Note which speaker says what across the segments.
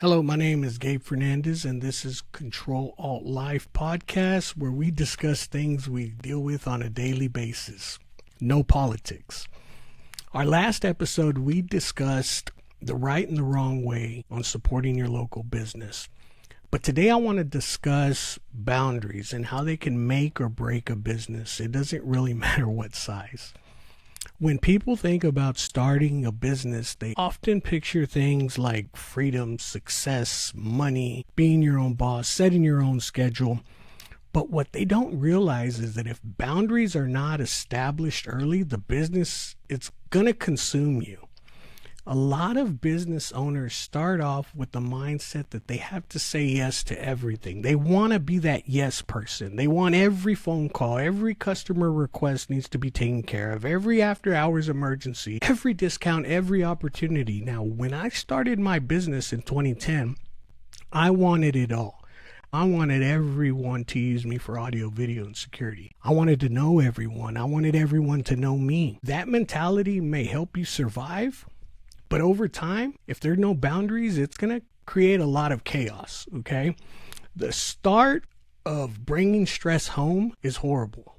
Speaker 1: Hello, my name is Gabe Fernandez, and this is Control Alt Life podcast, where we discuss things we deal with on a daily basis. No politics. Our last episode, we discussed the right and the wrong way on supporting your local business. But today I want to discuss boundaries and how they can make or break a business. It doesn't really matter what size. When people think about starting a business, they often picture things like freedom, success, money, being your own boss, setting your own schedule. But what they don't realize is that if boundaries are not established early, the business, it's going to consume you. A lot of business owners start off with the mindset that they have to say yes to everything. They want to be that yes person. They want every phone call, every customer request needs to be taken care of, every after hours emergency, every discount, every opportunity. Now, when I started my business in 2010, I wanted it all. I wanted everyone to use me for audio, video, and security. I wanted to know everyone. I wanted everyone to know me. That mentality may help you survive. But over time, if there are no boundaries, it's going to create a lot of chaos, okay? The start of bringing stress home is horrible.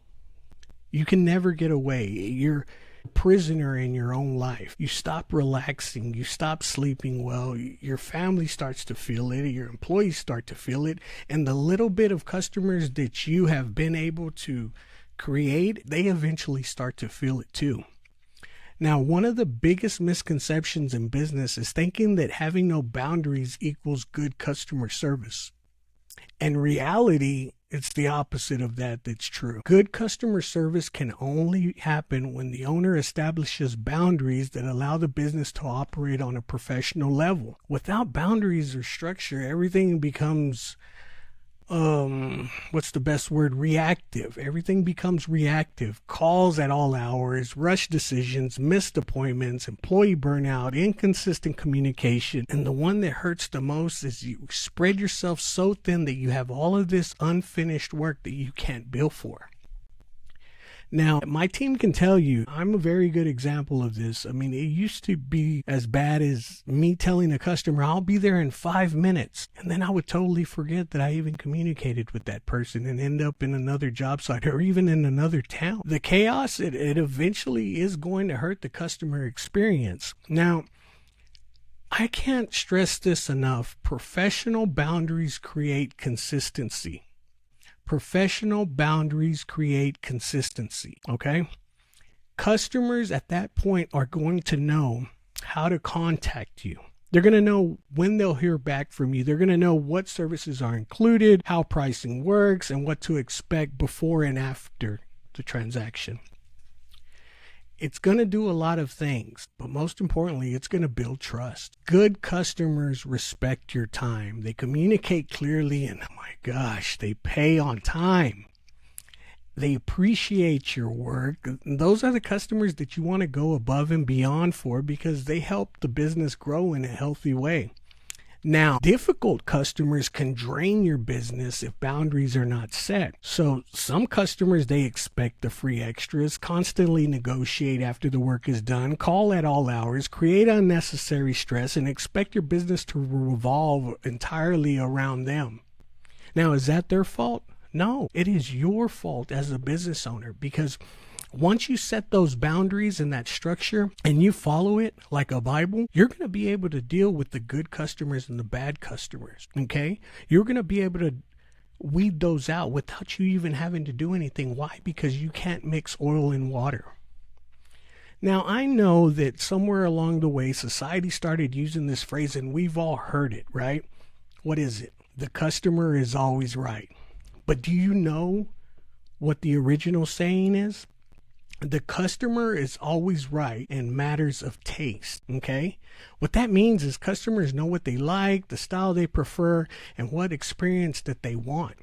Speaker 1: You can never get away. You're a prisoner in your own life. You stop relaxing. You stop sleeping well. Your family starts to feel it. Your employees start to feel it. And the little bit of customers that you have been able to create, they eventually start to feel it too. Now, one of the biggest misconceptions in business is thinking that having no boundaries equals good customer service. In reality, it's the opposite of that that's true. Good customer service can only happen when the owner establishes boundaries that allow the business to operate on a professional level. Without boundaries or structure, everything becomes reactive. Everything becomes reactive. Calls at all hours, rush decisions, missed appointments, employee burnout, inconsistent communication. And the one that hurts the most is you spread yourself so thin that you have all of this unfinished work that you can't bill for. Now, my team can tell you I'm a very good example of this. I mean, it used to be as bad as me telling a customer, I'll be there in 5 minutes. And then I would totally forget that I even communicated with that person and end up in another job site or even in another town. The chaos, it eventually is going to hurt the customer experience. Now, I can't stress this enough. Professional boundaries create consistency. Professional boundaries create consistency, okay? Customers at that point are going to know how to contact you. They're going to know when they'll hear back from you. They're going to know what services are included, how pricing works, and what to expect before and after the transaction. It's going to do a lot of things, but most importantly, it's going to build trust. Good customers respect your time. They communicate clearly, and oh my gosh, they pay on time. They appreciate your work. Those are the customers that you want to go above and beyond for because they help the business grow in a healthy way. Now, difficult customers can drain your business if boundaries are not set. So some customers, they expect the free extras, constantly negotiate after the work is done, call at all hours, create unnecessary stress, and expect your business to revolve entirely around them. Now, is that their fault? No, it is your fault as a business owner because once you set those boundaries and that structure and you follow it like a Bible, you're going to be able to deal with the good customers and the bad customers, okay? You're going to be able to weed those out without you even having to do anything. Why? Because you can't mix oil and water. Now, I know that somewhere along the way, society started using this phrase and we've all heard it, right? What is it? The customer is always right. But do you know what the original saying is? The customer is always right in matters of taste, okay? What that means is customers know what they like, the style they prefer, and what experience that they want.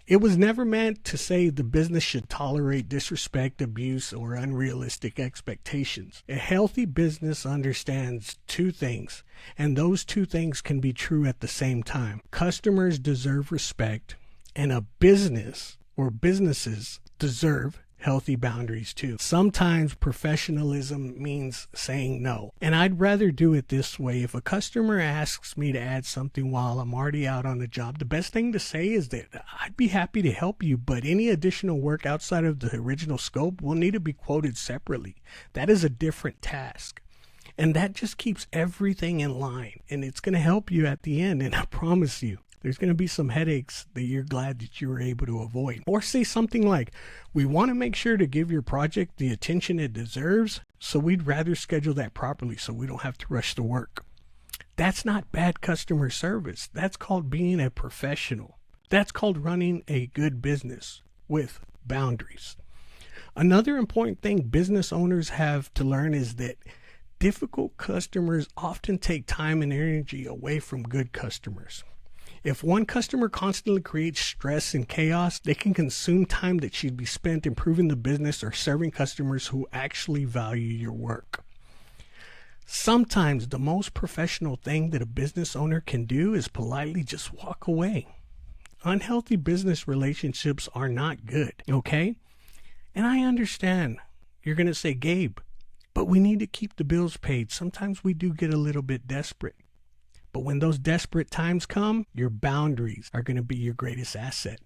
Speaker 1: It was never meant to say the business should tolerate disrespect, abuse, or unrealistic expectations. A healthy business understands two things, and those two things can be true at the same time. Customers deserve respect, and a business or businesses deserve healthy boundaries too. Sometimes professionalism means saying no. And I'd rather do it this way. If a customer asks me to add something while I'm already out on the job, the best thing to say is that I'd be happy to help you, but any additional work outside of the original scope will need to be quoted separately. That is a different task. And that just keeps everything in line. And it's going to help you at the end. And I promise you, there's going to be some headaches that you're glad that you were able to avoid. Or say something like, we want to make sure to give your project the attention it deserves, so we'd rather schedule that properly so we don't have to rush the work. That's not bad customer service. That's called being a professional. That's called running a good business with boundaries. Another important thing business owners have to learn is that difficult customers often take time and energy away from good customers. If one customer constantly creates stress and chaos, they can consume time that should be spent improving the business or serving customers who actually value your work. Sometimes the most professional thing that a business owner can do is politely just walk away. Unhealthy business relationships are not good, okay? And I understand you're going to say, Gabe, but we need to keep the bills paid. Sometimes we do get a little bit desperate. But when those desperate times come, your boundaries are going to be your greatest asset.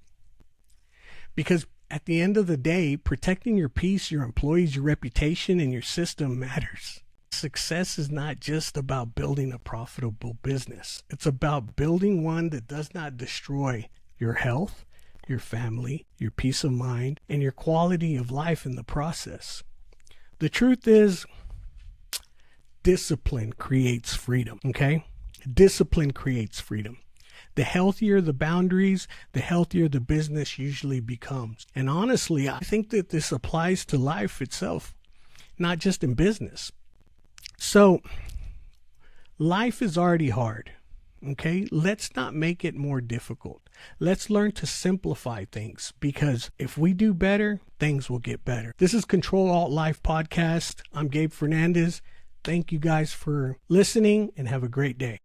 Speaker 1: Because at the end of the day, protecting your peace, your employees, your reputation, and your system matters. Success is not just about building a profitable business. It's about building one that does not destroy your health, your family, your peace of mind, and your quality of life in the process. The truth is, discipline creates freedom, okay? Discipline creates freedom. The healthier the boundaries, the healthier the business usually becomes. And honestly, I think that this applies to life itself, not just in business. So, life is already hard, okay? Let's not make it more difficult. Let's learn to simplify things, because if we do better, things will get better. This is Control Alt Life Podcast. I'm Gabe Fernandez. Thank you guys for listening, and have a great day.